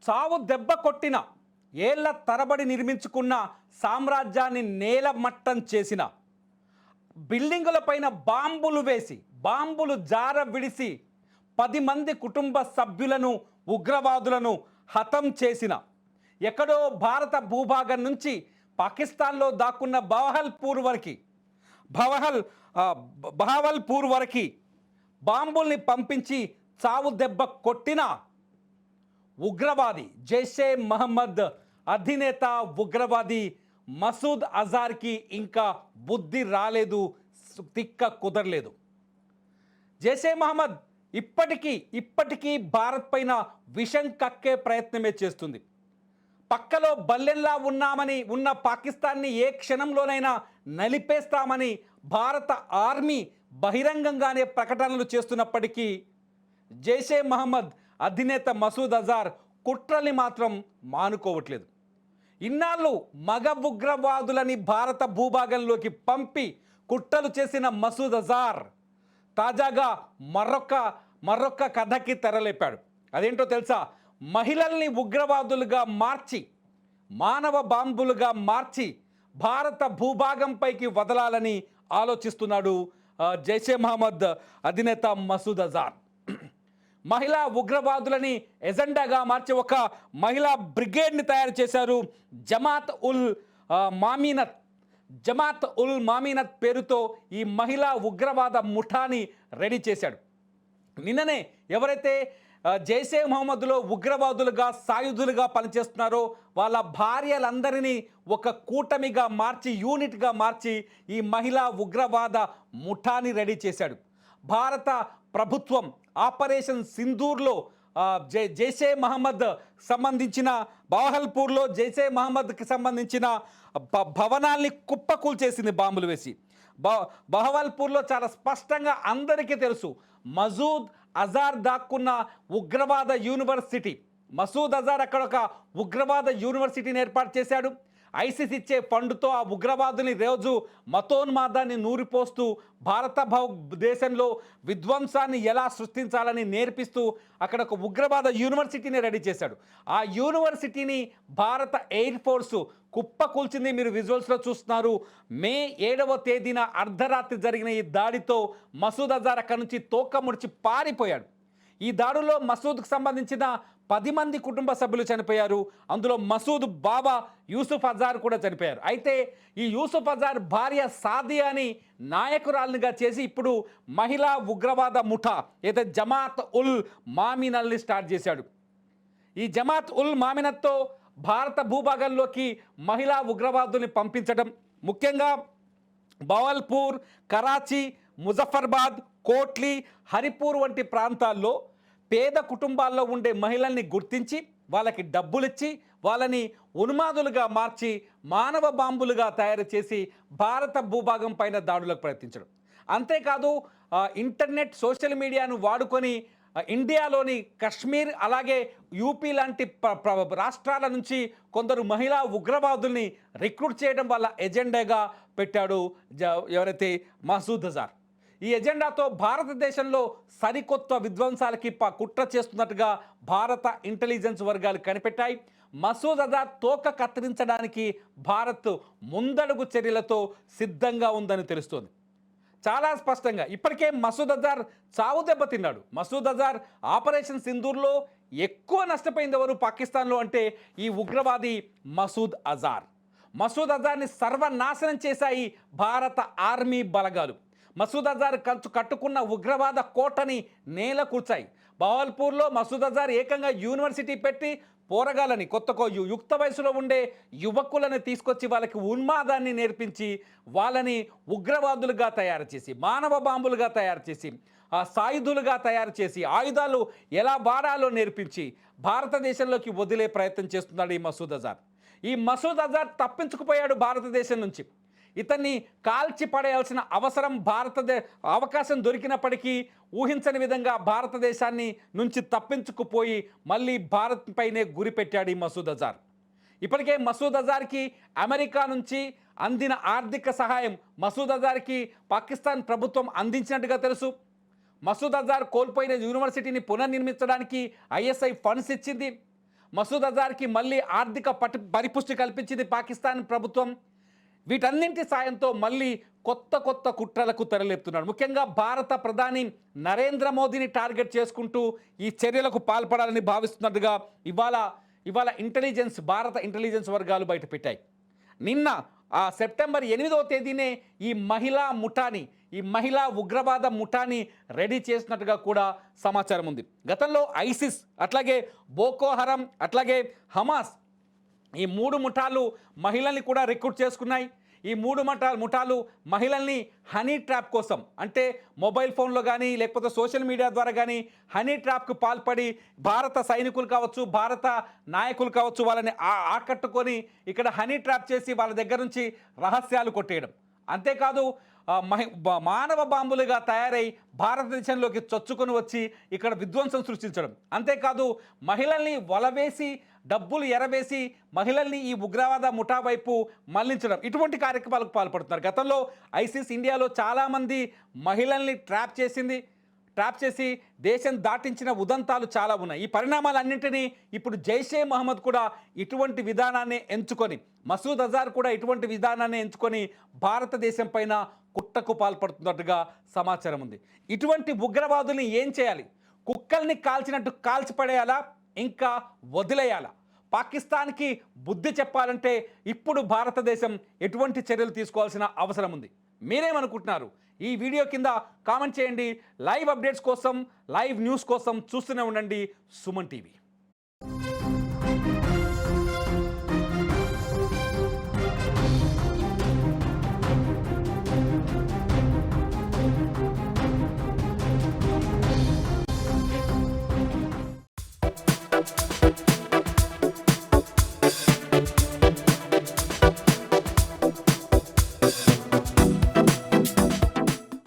చావు దెబ్బ కొట్టిన ఏళ్ల తరబడి నిర్మించుకున్న సామ్రాజ్యాన్ని నేలమట్టం చేసిన బిల్డింగులపైన బాంబులు వేసి బాంబులు జార విడిసి 10 మంది కుటుంబ సభ్యులను ఉగ్రవాదులను హతం చేసిన ఎక్కడో భారత భూభాగం నుంచి పాకిస్తాన్లో దాక్కున్న బహవల్పూర్ వరకు బాంబుల్ని పంపించి చావు దెబ్బ కొట్టిన ఉగ్రవాది జైషే మహమ్మద్ అధినేత ఉగ్రవాది మసూద్ అజార్కి ఇంకా బుద్ధి రాలేదు, తిక్క కుదరలేదు. జైషే మహమ్మద్ ఇప్పటికీ భారత్ పైన విషం కక్కే ప్రయత్నమే చేస్తుంది. పక్కలో బల్లెంలా ఉన్న పాకిస్తాన్ని ఏ క్షణంలోనైనా నలిపేస్తామని భారత ఆర్మీ బహిరంగంగానే ప్రకటనలు చేస్తున్నప్పటికీ జైషే మహమ్మద్ అధినేత మసూద్ అజార్ కుట్రల్ని మాత్రం మానుకోవట్లేదు. ఇన్నాళ్ళు మగ ఉగ్రవాదులని భారత భూభాగంలోకి పంపి కుట్రలు చేసిన మసూద్ అజార్ తాజాగా మరొక్క కథకి తెరలేపాడు. అదేంటో తెలుసా? మహిళల్ని ఉగ్రవాదులుగా మార్చి మానవ బాంబులుగా మార్చి భారత భూభాగంపైకి వదలాలని ఆలోచిస్తున్నాడు జైషే మహమ్మద్ అధినేత మసూద్ అజార్. మహిళా ఉగ్రవాదులని ఎజెండాగా మార్చి ఒక మహిళా బ్రిగేడ్ని తయారు చేశారు. జమాత్ ఉల్ మామీనత్ పేరుతో ఈ మహిళా ఉగ్రవాద ముఠాని రెడీ చేశాడు. నిన్ననే ఎవరైతే జైషే మహమ్మద్లో ఉగ్రవాదులుగా సాయుధులుగా పనిచేస్తున్నారో వాళ్ళ భార్యలందరినీ ఒక కూటమిగా మార్చి యూనిట్గా మార్చి ఈ మహిళా ఉగ్రవాద ముఠాని రెడీ చేశాడు. భారత ప్రభుత్వం ఆపరేషన్ సింధూర్లో జైషే మహమ్మద్ సంబంధించిన బహవల్పూర్లో జైషే మహమ్మద్కి సంబంధించిన భవనాల్ని కుప్పకూల్చేసింది బాంబులు వేసి. బహవల్పూర్లో చాలా స్పష్టంగా అందరికీ తెలుసు మసూద్ అజార్ దాక్కున్న ఉగ్రవాద యూనివర్సిటీ. మసూద్ అజార్ అక్కడ ఒక ఉగ్రవాద యూనివర్సిటీని ఏర్పాటు చేశాడు. ఐసిస్ ఇచ్చే ఫండ్తో ఆ ఉగ్రవాదుని రోజు మతోన్మాదాన్ని నూరిపోస్తూ భారత దేశంలో విధ్వంసాన్ని ఎలా సృష్టించాలని నేర్పిస్తూ అక్కడ ఒక ఉగ్రవాద యూనివర్సిటీని రెడీ చేశాడు. ఆ యూనివర్సిటీని భారత ఎయిర్ ఫోర్సు కుప్పకూల్చింది. మీరు విజువల్స్లో చూస్తున్నారు. మే 7వ తేదీన అర్ధరాత్రి జరిగిన ఈ దాడితో మసూద్ అజార్ అక్కడి నుంచి తోక ముడిచి పారిపోయాడు. ఈ దాడుల్లో మసూద్కు సంబంధించిన 10 మంది కుటుంబ సభ్యులు చనిపోయారు. అందులో మసూద్ బాబా యూసుఫ్ అజార్ కూడా చనిపోయారు. అయితే ఈ యూసుఫ్ అజార్ భార్య సాదియాని నాయకురాలినిగా చేసి ఇప్పుడు మహిళా ఉగ్రవాద ముఠా అయితే జమాత్ ఉల్ మామినల్ని స్టార్ట్ చేశాడు. ఈ జమాత్ ఉల్ మామినత్తో భారత భూభాగంలోకి మహిళా ఉగ్రవాదుల్ని పంపించడం, ముఖ్యంగా బహవల్పూర్, కరాచీ, ముజఫర్బాద్, కోట్లీ, హరిపూర్ వంటి ప్రాంతాల్లో పేద కుటుంబాల్లో ఉండే మహిళల్ని గుర్తించి వాళ్ళకి డబ్బులిచ్చి వాళ్ళని ఉన్మాదులుగా మార్చి మానవ బాంబులుగా తయారు చేసి భారత భూభాగం పైన దాడులకు ప్రయత్నించడం. అంతేకాదు ఇంటర్నెట్ సోషల్ మీడియాను వాడుకొని ఇండియాలోని కశ్మీర్ అలాగే యూపీ లాంటి రాష్ట్రాల నుంచి కొందరు మహిళా ఉగ్రవాదుల్ని రిక్రూట్ చేయడం వల్ల ఎజెండాగా పెట్టాడు ఎవరైతే మసూద్ అజార్. ఈ ఎజెండాతో భారతదేశంలో సరికొత్త విధ్వంసాలకి కుట్ర చేస్తున్నట్టుగా భారత ఇంటెలిజెన్స్ వర్గాలు కనిపెట్టాయి. మసూద్ అజార్ తోక కత్తిరించడానికి భారత్ ముందడుగు చర్యలతో సిద్ధంగా ఉందని తెలుస్తోంది. చాలా స్పష్టంగా ఇప్పటికే మసూద్ అజార్ చావు దెబ్బతిన్నాడు. మసూద్ అజార్ ఆపరేషన్ సింధూర్లో ఎక్కువ నష్టపోయింది ఎవరు పాకిస్తాన్లో అంటే ఈ ఉగ్రవాది మసూద్ అజార్. మసూద్ అజార్ని సర్వనాశనం చేశాయి భారత ఆర్మీ బలగాలు. మసూద్ అజార్ కట్టుకున్న ఉగ్రవాద కోటని నేల కూర్చాయి. బహవల్పూర్లో మసూద్ అజార్ ఏకంగా యూనివర్సిటీ పెట్టి పోరగాలని యుక్త వయసులో ఉండే యువకులను తీసుకొచ్చి వాళ్ళకి ఉన్మాదాన్ని నేర్పించి వాళ్ళని ఉగ్రవాదులుగా తయారు చేసి మానవ బాంబులుగా తయారు చేసి సాయుధులుగా తయారు చేసి ఆయుధాలు ఎలా వాడాలో నేర్పించి భారతదేశంలోకి వదిలే ప్రయత్నం చేస్తున్నాడు ఈ మసూద్ అజార్. ఈ మసూద్ అజార్ తప్పించుకుపోయాడు భారతదేశం నుంచి. ఇతన్ని కాల్చి పడేయాల్సిన అవకాశం దొరికినప్పటికీ ఊహించని విధంగా భారతదేశాన్ని నుంచి తప్పించుకుపోయి మళ్ళీ భారత్ పైనే గురిపెట్టాడు ఈ మసూద్ అజార్. ఇప్పటికే మసూద్ అజార్కి అమెరికా నుంచి అందిన ఆర్థిక సహాయం మసూద్ అజార్కి పాకిస్తాన్ ప్రభుత్వం అందించినట్టుగా తెలుసు. మసూద్ అజార్ కోల్పోయిన యూనివర్సిటీని పునర్నిర్మించడానికి ఐఎస్ఐ ఫండ్స్ ఇచ్చింది. మసూద్ అజార్కి మళ్ళీ ఆర్థిక పరిపుష్టి కల్పించింది పాకిస్తాన్ ప్రభుత్వం. వీటన్నింటి సాయంతో మళ్ళీ కొత్త కొత్త కుట్రలకు తెరలేపుతున్నాడు. ముఖ్యంగా భారత ప్రధాని నరేంద్ర మోదీని టార్గెట్ చేసుకుంటూ ఈ చర్యలకు పాల్పడాలని భావిస్తున్నట్టుగా ఇవాళ భారత ఇంటెలిజెన్స్ వర్గాలు బయటపెట్టాయి. నిన్న సెప్టెంబర్ 8వ తేదీనే ఈ మహిళా ఉగ్రవాద ముఠాని రెడీ చేసినట్టుగా కూడా సమాచారం ఉంది. గతంలో ఐసిస్, అట్లాగే బోకో హరం, అట్లాగే హమాస్ ఈ 3 ముఠాలు మహిళల్ని కూడా రిక్రూట్ చేసుకున్నాయి. ఈ 3 ముఠాలు మహిళల్ని హనీ ట్రాప్ కోసం, అంటే మొబైల్ ఫోన్లో కానీ లేకపోతే సోషల్ మీడియా ద్వారా కానీ హనీ ట్రాప్కు పాల్పడి భారత సైనికులు కావచ్చు, భారత నాయకులు కావచ్చు, వాళ్ళని ఆకట్టుకొని ఇక్కడ హనీ ట్రాప్ చేసి వాళ్ళ దగ్గర నుంచి రహస్యాలు కొట్టేయడం. అంతేకాదు మానవ బాంబులుగా తయారై భారతదేశంలోకి చొచ్చుకొని వచ్చి ఇక్కడ విధ్వంసం సృష్టించడం. అంతేకాదు మహిళల్ని వలవేసి డబ్బులు ఎరవేసి మహిళల్ని ఈ ఉగ్రవాద ముఠా వైపు మళ్లించడం, ఇటువంటి కార్యక్రమాలకు పాల్పడుతున్నారు. గతంలో ఐసిస్ ఇండియాలో చాలామంది మహిళల్ని ట్రాప్ చేసి దేశం దాటించిన ఉదంతాలు చాలా ఉన్నాయి. ఈ పరిణామాలన్నింటినీ ఇప్పుడు జైషే మహమ్మద్ కూడా ఇటువంటి విధానాన్ని ఎంచుకొని, మసూద్ అజార్ కూడా ఇటువంటి విధానాన్ని ఎంచుకొని భారతదేశం పైన కుట్రకు పాల్పడుతున్నట్టుగా సమాచారం ఉంది. ఇటువంటి ఉగ్రవాదుల్ని ఏం చేయాలి? కుక్కల్ని కాల్చినట్టు కాల్చిపడేయాలా, ఇంకా వదిలేయాలా? పాకిస్తాన్కి బుద్ధి చెప్పాలంటే ఇప్పుడు భారతదేశం ఎటువంటి చర్యలు తీసుకోవాల్సిన అవసరం ఉంది? మీరేమనుకుంటున్నారు? ఈ వీడియో కింద కామెంట్ చేయండి. లైవ్ అప్డేట్స్ కోసం, లైవ్ న్యూస్ కోసం చూస్తూనే ఉండండి సుమన్ టీవీ.